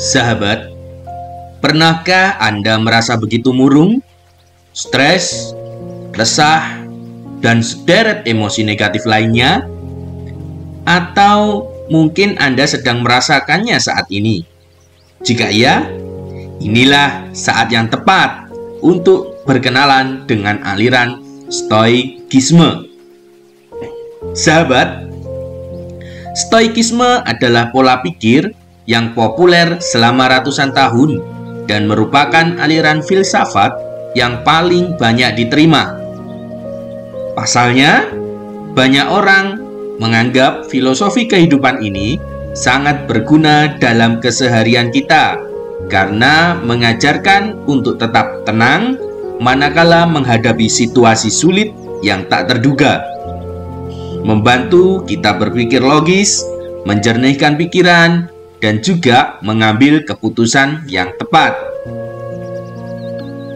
Sahabat, pernahkah Anda merasa begitu murung, stres, resah, dan sederet emosi negatif lainnya? Atau mungkin Anda sedang merasakannya saat ini? Jika iya, inilah saat yang tepat untuk berkenalan dengan aliran Stoikisme. Sahabat, Stoikisme adalah pola pikir yang populer selama ratusan tahun dan merupakan aliran filsafat yang paling banyak diterima. Pasalnya, banyak orang menganggap filosofi kehidupan ini sangat berguna dalam keseharian kita karena mengajarkan untuk tetap tenang manakala menghadapi situasi sulit yang tak terduga, membantu kita berpikir logis, menjernihkan pikiran, dan juga mengambil keputusan yang tepat.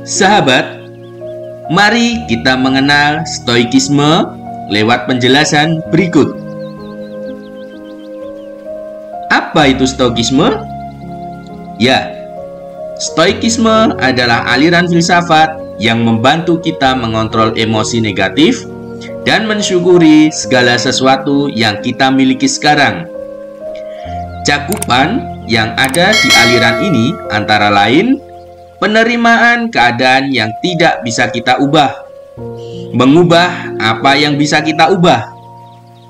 Sahabat, mari kita mengenal Stoikisme lewat penjelasan berikut. Apa itu Stoikisme? Ya, Stoikisme adalah aliran filsafat yang membantu kita mengontrol emosi negatif dan mensyukuri segala sesuatu yang kita miliki sekarang. Cakupan yang ada di aliran ini antara lain penerimaan keadaan yang tidak bisa kita ubah, mengubah apa yang bisa kita ubah,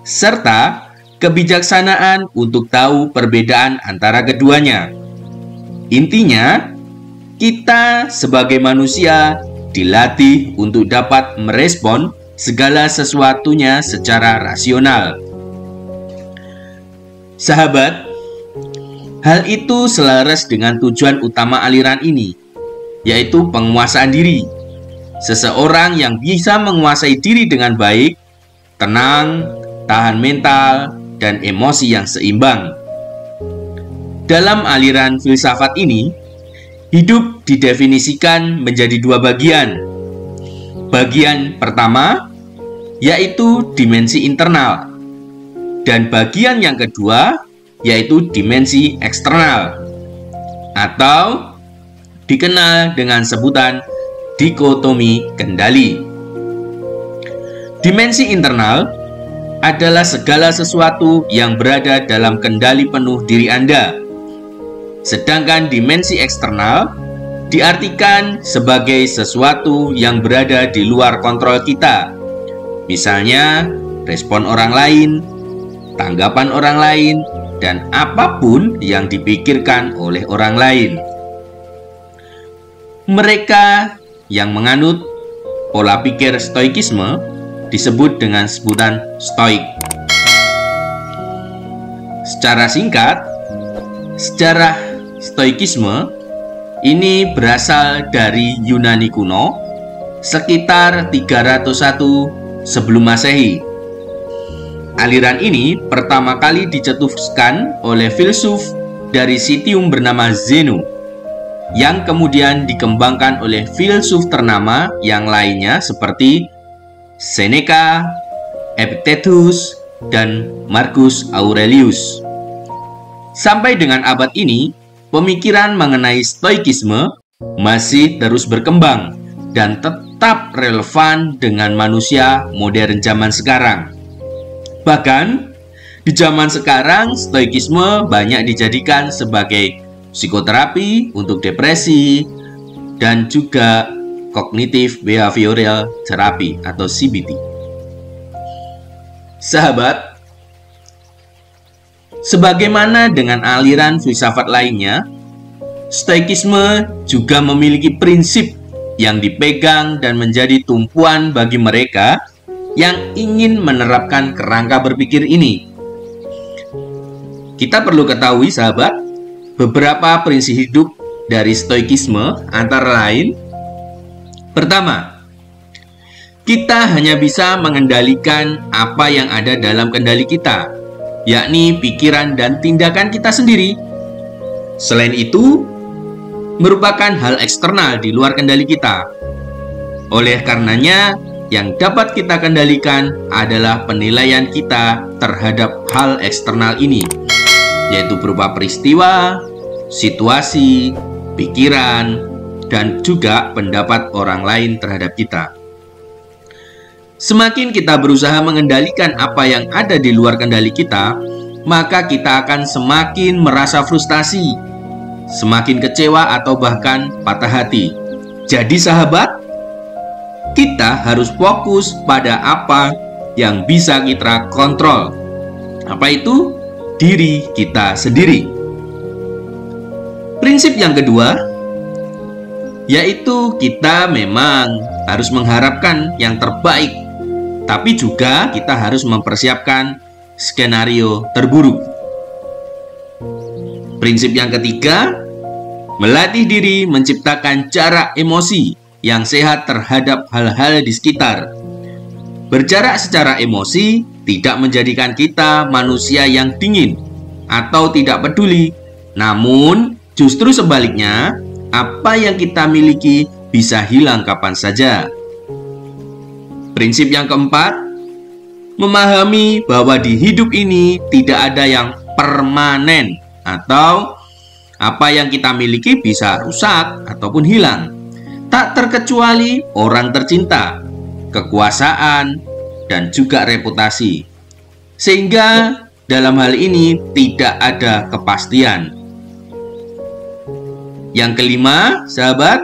serta kebijaksanaan untuk tahu perbedaan antara keduanya. Intinya, kita sebagai manusia dilatih untuk dapat merespon segala sesuatunya secara rasional. Sahabat, hal itu selaras dengan tujuan utama aliran ini, yaitu penguasaan diri. Seseorang yang bisa menguasai diri dengan baik, tenang, tahan mental, dan emosi yang seimbang. Dalam aliran filsafat ini, hidup didefinisikan menjadi dua bagian. Bagian pertama, yaitu dimensi internal, dan bagian yang kedua, yaitu dimensi eksternal, atau dikenal dengan sebutan dikotomi kendali. Dimensi internal adalah segala sesuatu yang berada dalam kendali penuh diri Anda. Sedangkan dimensi eksternal diartikan sebagai sesuatu yang berada di luar kontrol kita. Misalnya, respon orang lain, tanggapan orang lain, dan apapun yang dipikirkan oleh orang lain. Mereka yang menganut pola pikir Stoikisme disebut dengan sebutan Stoik. Secara singkat, sejarah Stoikisme ini berasal dari Yunani kuno sekitar 301 sebelum Masehi. Aliran ini pertama kali dicetuskan oleh filsuf dari Citium bernama Zeno, yang kemudian dikembangkan oleh filsuf ternama yang lainnya seperti Seneca, Epictetus, dan Marcus Aurelius. Sampai dengan abad ini, pemikiran mengenai Stoikisme masih terus berkembang dan tetap relevan dengan manusia modern zaman sekarang. Bahkan, di zaman sekarang, Stoikisme banyak dijadikan sebagai psikoterapi untuk depresi dan juga Cognitive Behavioral Therapy atau CBT. Sahabat, sebagaimana dengan aliran filsafat lainnya, Stoikisme juga memiliki prinsip yang dipegang dan menjadi tumpuan bagi mereka yang ingin menerapkan kerangka berpikir ini. Kita perlu ketahui, sahabat, beberapa prinsip hidup dari Stoikisme antara lain: pertama, kita hanya bisa mengendalikan apa yang ada dalam kendali kita, yakni pikiran dan tindakan kita sendiri. Selain itu, merupakan hal eksternal di luar kendali kita. Oleh karenanya, yang dapat kita kendalikan adalah penilaian kita terhadap hal eksternal ini, yaitu berupa peristiwa, situasi, pikiran, dan juga pendapat orang lain terhadap kita. Semakin kita berusaha mengendalikan apa yang ada di luar kendali kita, maka kita akan semakin merasa frustasi, semakin kecewa atau bahkan patah hati. Jadi sahabat, kita harus fokus pada apa yang bisa kita kontrol. Apa itu? Diri kita sendiri. Prinsip yang kedua, yaitu kita memang harus mengharapkan yang terbaik, tapi juga kita harus mempersiapkan skenario terburuk. Prinsip yang ketiga, melatih diri menciptakan jarak emosi yang sehat terhadap hal-hal di sekitar. Berjarak secara emosi tidak menjadikan kita manusia yang dingin atau tidak peduli, namun justru sebaliknya, apa yang kita miliki bisa hilang kapan saja. Prinsip yang keempat, memahami bahwa di hidup ini tidak ada yang permanen, atau apa yang kita miliki bisa rusak ataupun hilang. Tak terkecuali orang tercinta, kekuasaan, dan juga reputasi. Sehingga dalam hal ini tidak ada kepastian. Yang kelima, sahabat,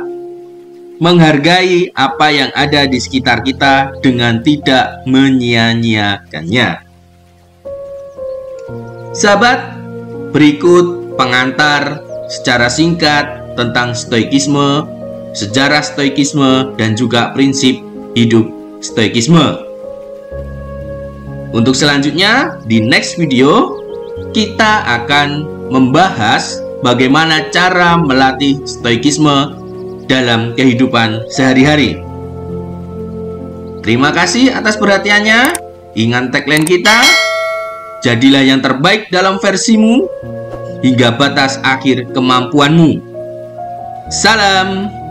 menghargai apa yang ada di sekitar kita dengan tidak menyia-nyiakannya. Sahabat, berikut pengantar secara singkat tentang stoikisme, sejarah stoikisme, dan juga prinsip hidup stoikisme. Untuk selanjutnya, di next video, kita akan membahas bagaimana cara melatih stoikisme dalam kehidupan sehari-hari. Terima kasih atas perhatiannya. Ingat tagline kita, jadilah yang terbaik dalam versimu hingga batas akhir kemampuanmu. Salam.